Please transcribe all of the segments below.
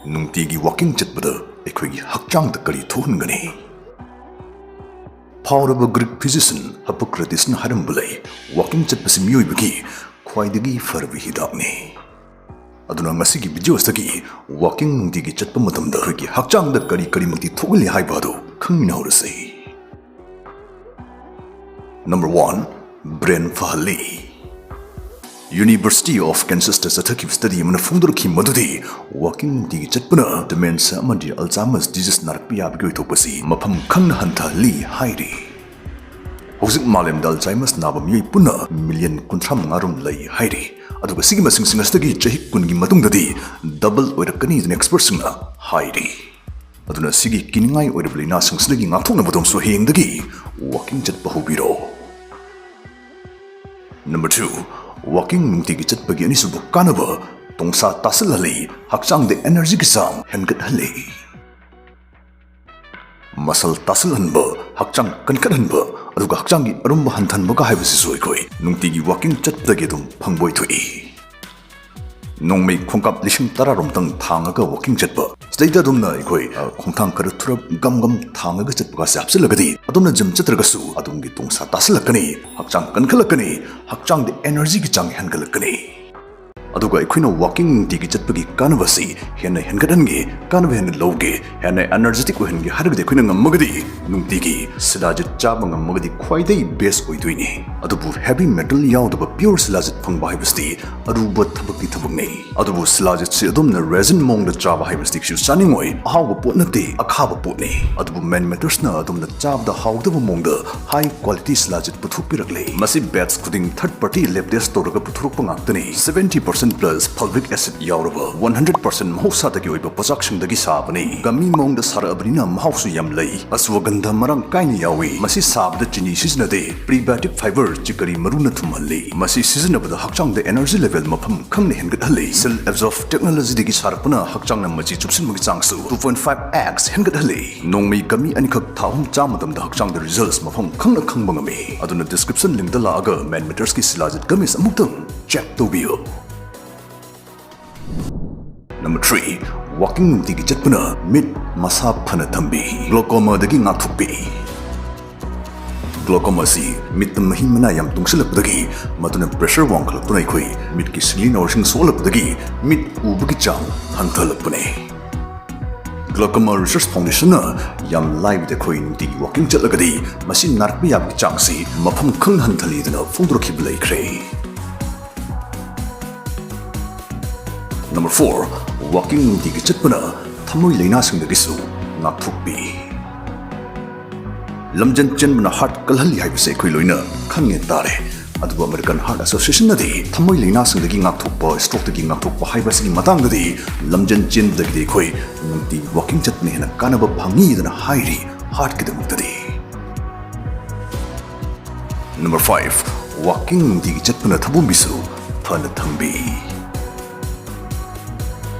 Nungtigi walking Chatpada Hakchangda Kari Thokkani. Power of a Greek physician Hippocrates Harambulay, walking Chatpasi Muyuki, Quaidigi Farvi Hidakni. Aduna Masiki Bijostaki, walking Nungtigi Chatpamatamda, Hakchangda Kari Karimati Thokkani Haibado, Kungnaurasi. Number 1. Brain Fahali. University of Kansas State study in Fundurki Madudi, walking Nungtigi Chatpana, dementia amadi Alzheimer's disease narpia Bigotopasi, Mapam Kanhanta Lee Heidi. Hosik Malem Alzheimer's Nabami Puna, million Kuntram Narum Lay Heidi. Aduba Sigma Singastagi Jahik Kungi Matungadi, double with a Canadian expert singer Heidi. Aduna Sigi Kiningai or the Blina Singsligi Natuna Batum Suhing the Gi, walking Chatpahubiro. Number 2. Walking Nungtigi Chatpagi Anisubu Kanaba, Tongsa Tasilali, Hakchangda 𝐼𝐴𝐳𝐷𝐥𝐸 Hengat-hali. Muscle Tasilanba, Hakchang Kankaranba, Aduga Hakchangi Arumba Hantanbaga Haibasisoi, Nungtigi walking Chatpagedum Pangboi Tui. Nongmei Kongkap Lishing Tararumtang Tangaga walking Chatpa. State Dumna Ikoi, Kongtang Karatura Gum Tangaga Chatpaga Sapsilagadi, Aduna Jim Chatragasu, Adungi Tongsa Tasilakani, Hakchang Kankalakani, Hakchang the 𝐼𝐴𝐳𝐷𝐥𝐸 Hengalakani. Aduga Equino walking Nungtigi Chatpagi Kanavasi, Hena Hengadangi, Kanava and Loge, Hena energetic Hengi Harag the Queen Magadi, Nungtigi, Silajit Chabang Magadi quite base Oituini. Adubu heavy metal yaud of a pure Silajit Pangba Hibasti, Aduba Tabaki Tabuni, Adubu Silajit Sidum the resin mong the Java Hibasti Shanning way, how a potnati, a kava potni, Adubu men metersna, Adum the Jab the how the mong the high quality Silajit Putupirakli, massive beds cutting third party left their store of Putrupangantani, 70% plus fulvic acid yauraba 100% mahusatagi oiba pasakshingdagi sabani gami mongda sarabnina mahausu yamlei aswagandha marang kaini yawi masi sabda chini siznade prebiotic fiber chikari maruna thumhalli masi siznabada hakchangda energy level mafam khangne hengathalli cell absorb technology digi sarapna hakchangna machi chupsin magi changsu 2.5x hengathalli nongmei gami anikak thahum chamadamda hakchangda results mafam khangna khangbangami aduna description link da laaga man meters ki silajit gamis amuktam check tobiyo. Number 3. Walking Nungtigi Chatpana mid masa phana thambi glaucoma dagi ngathukpi. Glaucoma si mid mahimana yam tungsilapdagi matuna pressure wangkhalaptuna ikhoi mid ki silin orsing solapdagi mid ubagi chang hanthalapne. Glaucoma Research Foundation na yam live de khoi Nungtigi walking chatlagadi masi narpi yam chang si mafam khang hanthali dana fongdrokhibulai khre. Number 4. Walking Nungtigi Chatpana Thamoi Lainasingdagisu Ngathukpi. Lamjan Chenbana Heart Kalhali Haibase Khoi Loina Khange Tare. Adubu American Heart Association nadi Thamoi Lainasingdagi Ngathukpa stroke dagi Ngathukpa haibasigi matangdadi Lamjan Chenbadagi khoi Nungtigi walking Chatpani hena kanaba phangi dana hairi heart kidamuktadi. Number 5. Walking Nungtigi Chatpana thabumbisu phana thambi.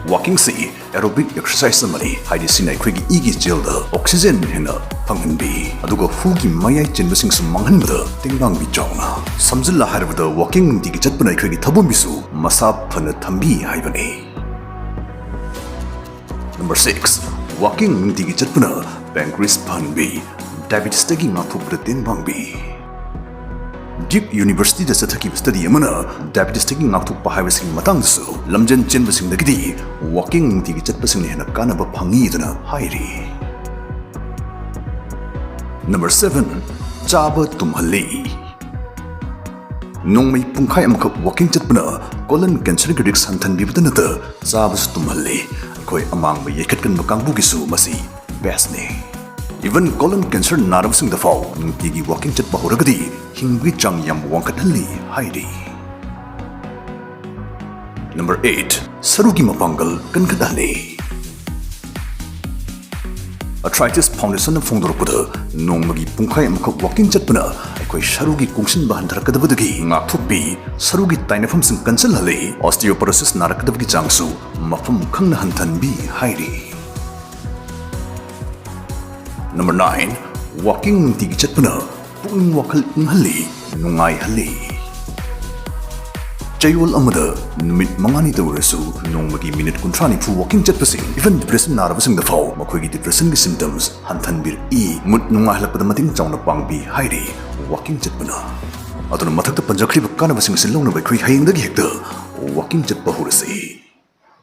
Walking si aerobic exercise amani haidi sinai khoi gi igi jelda oxygen hena phanghanbi aduga hugi mayai chenbasing su manghanbada tingbang bi chawna samjilla harabada walking Nungtigi Chatpana khoi gi thabumbisu masa phana thambi haibani. Number 6. Walking Nungtigi Chatpana pancreas phanbi diabetes tagi ngathupra tingbang bi. Duke University da sathaki study amana diabetes tagi ngathukpa haibasing matangdasu lamjan chenbasingdagidi walking Nungtigi Chatpasing hena kanaba phangi dana hairi. Number 7. Chaba tumhalli. Nongmei pungkhai amakak walking Chatpana colon cancer gi risk hanthanbibadanata chabasu tumhalli khoi amangba yekhatkanba kangbugisu masi best ne. Even colon cancer narabsing the fall Nungtigi walking Chatpa horagadi hingwi chang yam wangkathalli hairi. Number 8. Sarugi mapangal kankadali. Arthritis Foundation Fongdorpada Nongmagi Pungkhai amakak walking Chatpana aikoi sarugi kungsin bahandarakadabadagi ngathukpi sarugi tainafamsing kansalhali osteoporosis narakadabagi changsu mafam khangna hanthanbi hairi. Number 9. Walking Nungtigi Chatpana punging wakhal inghalli nungai halli. ꯆꯌꯣꯜ ꯑꯃꯗ ꯅꯨꯃꯤꯠ 5ꯅꯤ ꯇꯧꯔꯁꯨ ꯅꯣꯡꯃꯒꯤ minute 30-40 ꯋꯥꯀꯤꯡ ꯆꯠꯄꯁꯤꯡ even depression ꯅꯥꯔꯕꯁꯤꯡꯗ ꯐꯥꯎ ꯃꯈꯣꯏꯒꯤ ꯗꯤꯄ꯭ꯔꯦꯁꯟꯒꯤ ꯁꯤꯝꯇꯝꯁ ꯍꯟꯊꯍꯟꯕꯤꯔꯛꯏ, ꯃꯨꯠ ꯅꯨꯡꯉꯥꯏꯍꯜꯂꯛꯄꯗ ꯃꯇꯦꯡ ꯆꯥꯎꯅ ꯄꯥꯡꯕꯤ ꯍꯥꯏꯔꯤ ꯋꯥꯀꯤꯡ ꯆꯠꯄꯅ꯫ ꯑꯗꯨꯅ ꯃꯊꯛꯇ ꯄꯟꯖꯈ꯭ꯔꯤꯕ ꯀꯥꯟꯅꯕꯁꯤꯡ ꯑꯁꯤ ꯂꯧꯅꯕ ꯑꯩꯈꯣꯏ ꯍꯌꯦꯡꯗꯒꯤ ꯍꯦꯛꯇ ꯋꯥꯀꯤꯡ ꯆꯠꯄ ꯍꯧꯔꯁꯤ꯫